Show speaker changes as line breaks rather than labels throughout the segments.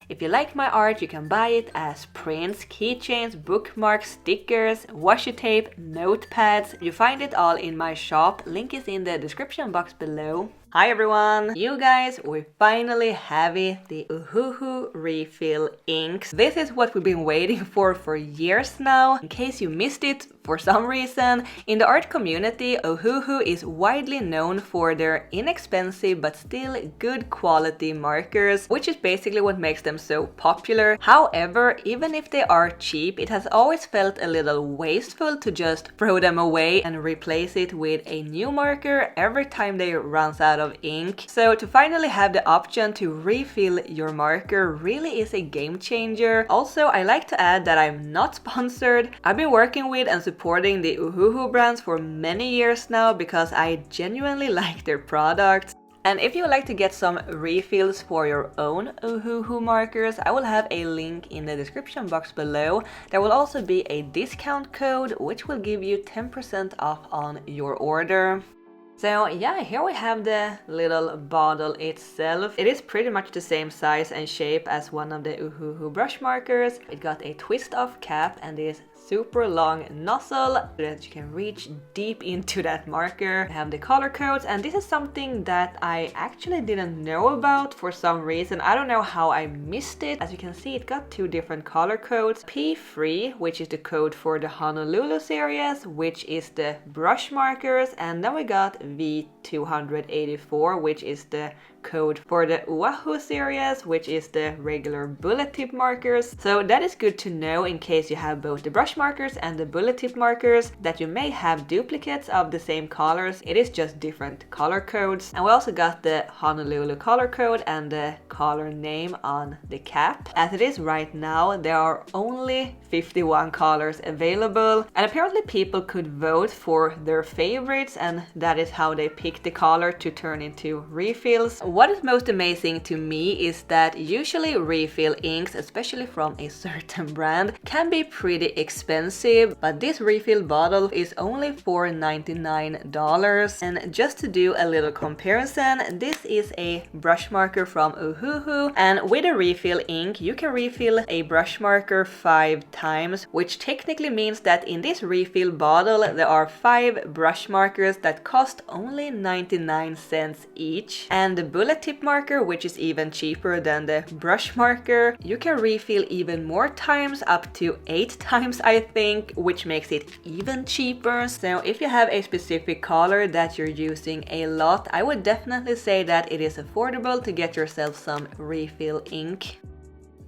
If you like my art, you can buy it as prints, keychains, bookmarks, stickers, washi tape, notepads. You find it all in my shop. Link is in the description box below. Hi everyone! You guys, we finally have it, the Ohuhu refill inks. This is what we've been waiting for years now. In case you missed it for some reason, in the art community, Ohuhu is widely known for their inexpensive but still good quality markers, which is basically what makes them so popular. However, even if they are cheap, it has always felt a little wasteful to just throw them away and replace it with a new marker every time they run out of ink. So to finally have the option to refill your marker really is a game changer. Also, I like to add that I'm not sponsored. I've been working with and supporting the Ohuhu brands for many years now because I genuinely like their products. And if you would like to get some refills for your own Ohuhu markers, I will have a link in the description box below. There will also be a discount code which will give you 10% off on your order. So yeah, here we have the little bottle itself. It is pretty much the same size and shape as one of the Ohuhu brush markers. It got a twist-off cap and this super long nozzle so that you can reach deep into that marker. I have the color codes, and this is something that I actually didn't know about for some reason. I don't know how I missed it. As you can see, it got two different color codes. P3, which is the code for the Honolulu series, which is the brush markers, and then we got V284, which is the code for the Ohuhu series, which is the regular bullet tip markers. So that is good to know in case you have both the brush markers and the bullet tip markers, that you may have duplicates of the same colors. It is just different color codes. And we also got the Honolulu color code and the color name on the cap. As it is right now, there are only 51 colors available, and apparently people could vote for their favorites, and that is how they pick the color to turn into refills. What is most amazing to me is that usually refill inks, especially from a certain brand, can be pretty expensive, but this refill bottle is only for $99. And just to do a little comparison, this is a brush marker from Ohuhu, and with a refill ink you can refill a brush marker 5 times, which technically means that in this refill bottle there are 5 brush markers that cost only 99 cents each. And the bullet tip marker, which is even cheaper than the brush marker, you can refill even more times, up to 8 times I think, which makes it even cheaper. So if you have a specific color that you're using a lot, I would definitely say that it is affordable to get yourself some refill ink.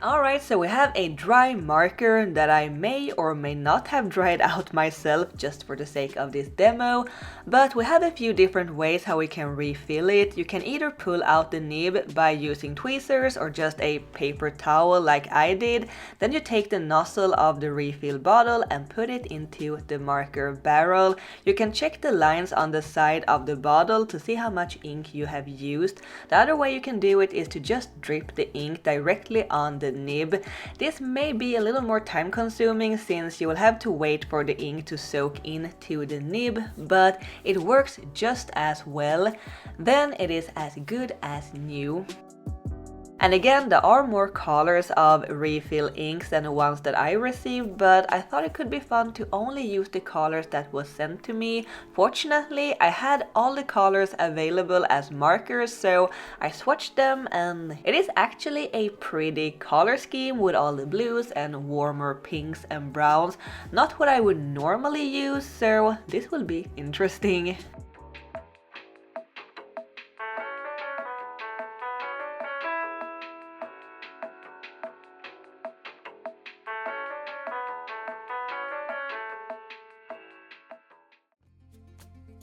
Alright, so we have a dry marker that I may or may not have dried out myself just for the sake of this demo, but we have a few different ways how we can refill it. You can either pull out the nib by using tweezers or just a paper towel like I did. Then you take the nozzle of the refill bottle and put it into the marker barrel. You can check the lines on the side of the bottle to see how much ink you have used. The other way you can do it is to just drip the ink directly on the nib. This may be a little more time consuming since you will have to wait for the ink to soak into the nib, but it works just as well. Then it is as good as new. And again, there are more colors of refill inks than the ones that I received, but I thought it could be fun to only use the colors that was sent to me. Fortunately, I had all the colors available as markers, so I swatched them, and it is actually a pretty color scheme with all the blues and warmer pinks and browns. Not what I would normally use, so this will be interesting.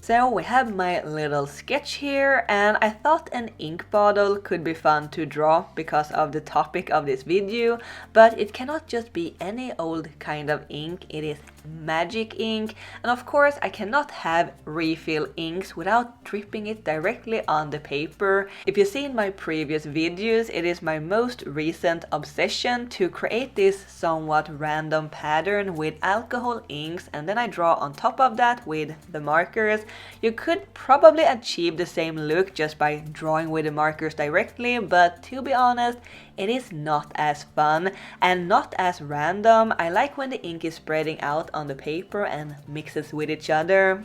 So we have my little sketch here, and I thought an ink bottle could be fun to draw because of the topic of this video, but it cannot just be any old kind of ink. It is magic ink, and of course I cannot have refill inks without dripping it directly on the paper. If you've seen my previous videos, it is my most recent obsession to create this somewhat random pattern with alcohol inks, and then I draw on top of that with the markers. You could probably achieve the same look just by drawing with the markers directly, but to be honest, it is not as fun and not as random. I like when the ink is spreading out on the paper and mixes with each other.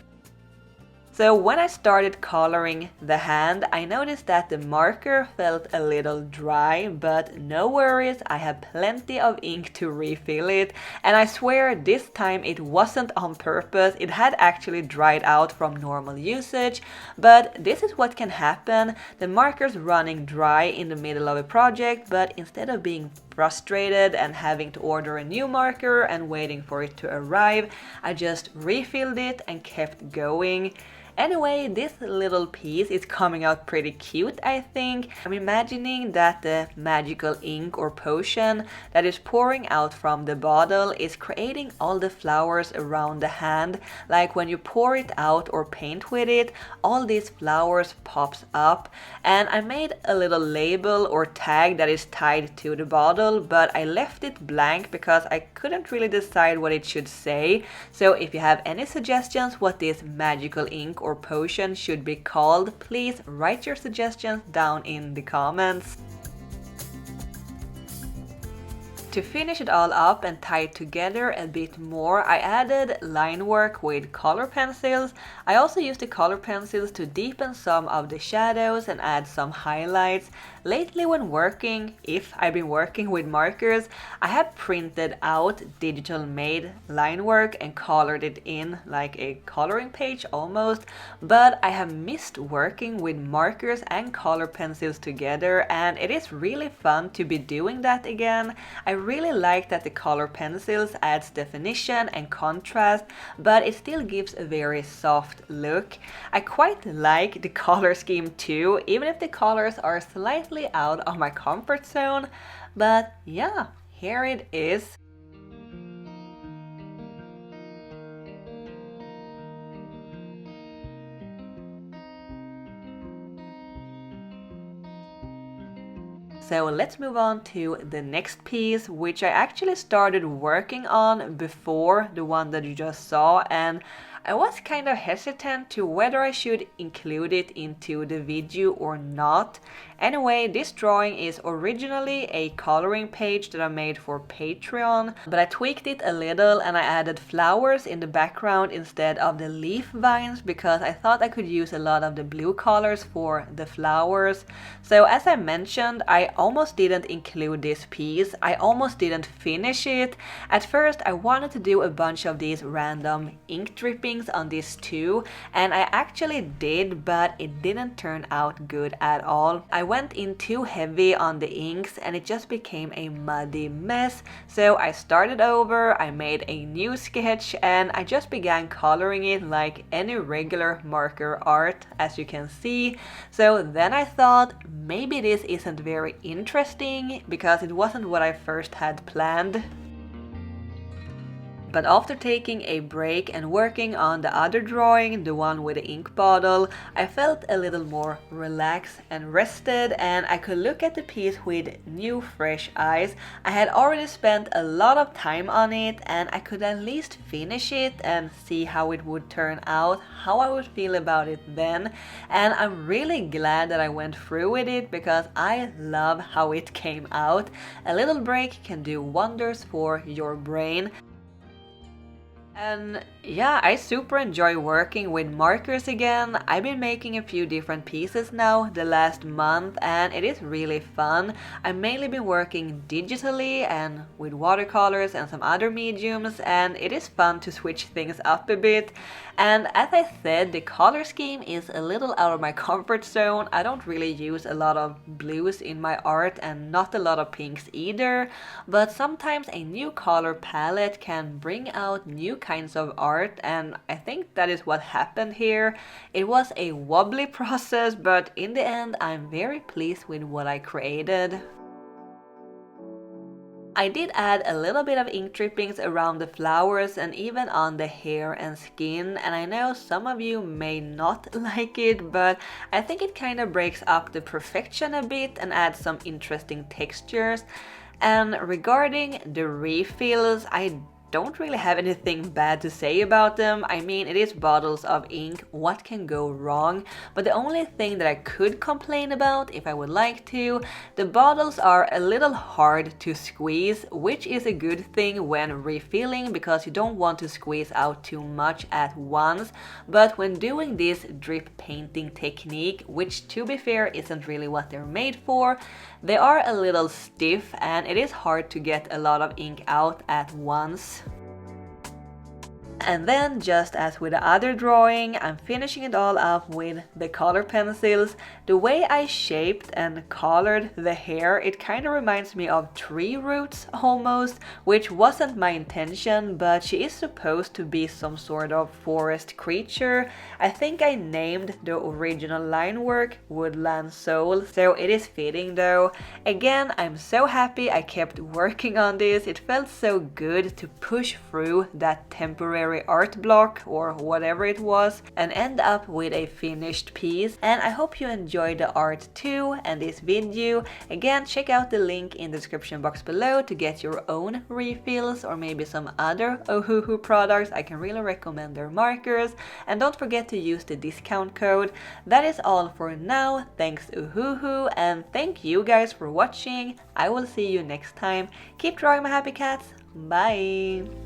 So when I started coloring the hand, I noticed that the marker felt a little dry, but no worries, I have plenty of ink to refill it, and I swear this time it wasn't on purpose, it had actually dried out from normal usage, but this is what can happen, the marker's running dry in the middle of a project, but instead of being frustrated and having to order a new marker and waiting for it to arrive, I just refilled it and kept going. Anyway, this little piece is coming out pretty cute, I think. I'm imagining that the magical ink or potion that is pouring out from the bottle is creating all the flowers around the hand. Like when you pour it out or paint with it, all these flowers pops up. And I made a little label or tag that is tied to the bottle, but I left it blank because I couldn't really decide what it should say. So if you have any suggestions what this magical ink or potion should be called, please write your suggestions down in the comments. To finish it all up and tie it together a bit more, I added line work with color pencils. I also used the color pencils to deepen some of the shadows and add some highlights. Lately when working, if I've been working with markers, I have printed out digital made line work and colored it in like a coloring page almost, but I have missed working with markers and color pencils together, and it is really fun to be doing that again. I really like that the color pencils adds definition and contrast, but it still gives a very soft look. I quite like the color scheme too, even if the colors are slightly out of my comfort zone, but yeah, here it is. So let's move on to the next piece, which I actually started working on before the one that you just saw, and I was kind of hesitant to whether I should include it into the video or not. Anyway, this drawing is originally a coloring page that I made for Patreon, but I tweaked it a little and I added flowers in the background instead of the leaf vines because I thought I could use a lot of the blue colors for the flowers. So as I mentioned, I almost didn't include this piece. I almost didn't finish it. At first I wanted to do a bunch of these random ink drippings on this too, and I actually did, but it didn't turn out good at all. I went in too heavy on the inks and it just became a muddy mess, so I started over, I made a new sketch and I just began coloring it like any regular marker art, as you can see. So then I thought maybe this isn't very interesting because it wasn't what I first had planned. But after taking a break and working on the other drawing, the one with the ink bottle, I felt a little more relaxed and rested, and I could look at the piece with new fresh eyes. I had already spent a lot of time on it and I could at least finish it and see how it would turn out, how I would feel about it then. And I'm really glad that I went through with it because I love how it came out. A little break can do wonders for your brain. And yeah, I super enjoy working with markers again. I've been making a few different pieces now the last month and it is really fun. I've mainly been working digitally and with watercolors and some other mediums, and it is fun to switch things up a bit. And as I said, the color scheme is a little out of my comfort zone. I don't really use a lot of blues in my art and not a lot of pinks either, but sometimes a new color palette can bring out new kinds of art, and I think that is what happened here. It was a wobbly process, but in the end I'm very pleased with what I created. I did add a little bit of ink drippings around the flowers and even on the hair and skin, and I know some of you may not like it, but I think it kind of breaks up the perfection a bit and adds some interesting textures. And regarding the refills, I don't really have anything bad to say about them. I mean, it is bottles of ink, what can go wrong? But the only thing that I could complain about, if I would like to, the bottles are a little hard to squeeze, which is a good thing when refilling because you don't want to squeeze out too much at once. But when doing this drip painting technique, which to be fair isn't really what they're made for, they are a little stiff and it is hard to get a lot of ink out at once. And then, just as with the other drawing, I'm finishing it all up with the color pencils. The way I shaped and colored the hair, it kind of reminds me of tree roots almost, which wasn't my intention, but she is supposed to be some sort of forest creature. I think I named the original line work Woodland Soul, so it is fitting though. Again, I'm so happy I kept working on this. It felt so good to push through that temporary art block or whatever it was and end up with a finished piece. And I hope you enjoyed the art too and this video. Again, check out the link in the description box below to get your own refills or maybe some other Ohuhu products. I can really recommend their markers, and don't forget to use the discount code. That is all for now. Thanks Ohuhu, and thank you guys for watching. I will see you next time. Keep drawing my happy cats. Bye!